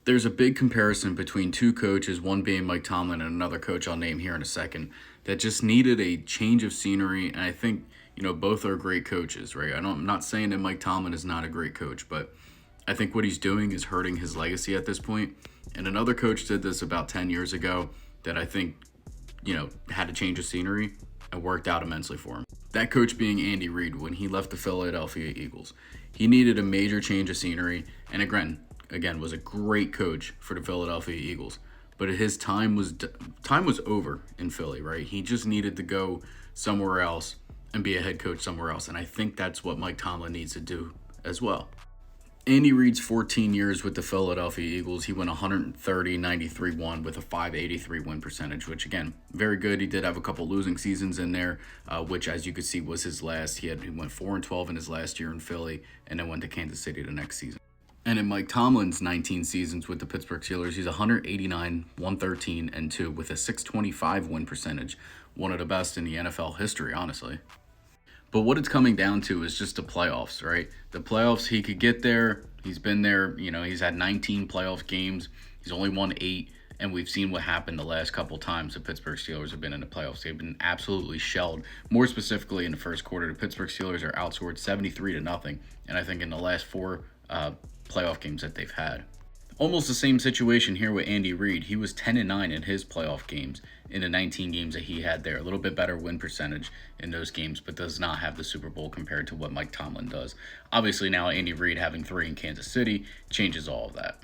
There's a big comparison between two coaches, one being Mike Tomlin and another coach I'll name here in a second, that just needed a change of scenery. And I think, both are great coaches, right? I'm not saying that Mike Tomlin is not a great coach, but I think what he's doing is hurting his legacy at this point. And another coach did this about 10 years ago that I think, had to change of scenery and worked out immensely for him. That coach being Andy Reid when he left the Philadelphia Eagles. He needed a major change of scenery, and again was a great coach for the Philadelphia Eagles. But his time was over in Philly, right? He just needed to go somewhere else and be a head coach somewhere else. And I think that's what Mike Tomlin needs to do as well. Andy Reid's 14 years with the Philadelphia Eagles, he went 130, 93-1 with a 583 win percentage, which again, very good. He did have a couple losing seasons in there, which as you could see was his last. He went 4-12 in his last year in Philly and then went to Kansas City the next season. And in Mike Tomlin's 19 seasons with the Pittsburgh Steelers, he's 189, 113, and 2 with a 625 win percentage, one of the best in the NFL history, honestly. But what it's coming down to is just the playoffs, right? The playoffs, he could get there. He's been there. He's had 19 playoff games. He's only won 8. And we've seen what happened the last couple times the Pittsburgh Steelers have been in the playoffs. They've been absolutely shelled. More specifically, in the first quarter, the Pittsburgh Steelers are outscored 73-0. And I think in the last 4 playoff games that they've had. Almost the same situation here with Andy Reid. He was 10-9 in his playoff games in the 19 games that he had there. A little bit better win percentage in those games, but does not have the Super Bowl compared to what Mike Tomlin does. Obviously now Andy Reid having 3 in Kansas City changes all of that.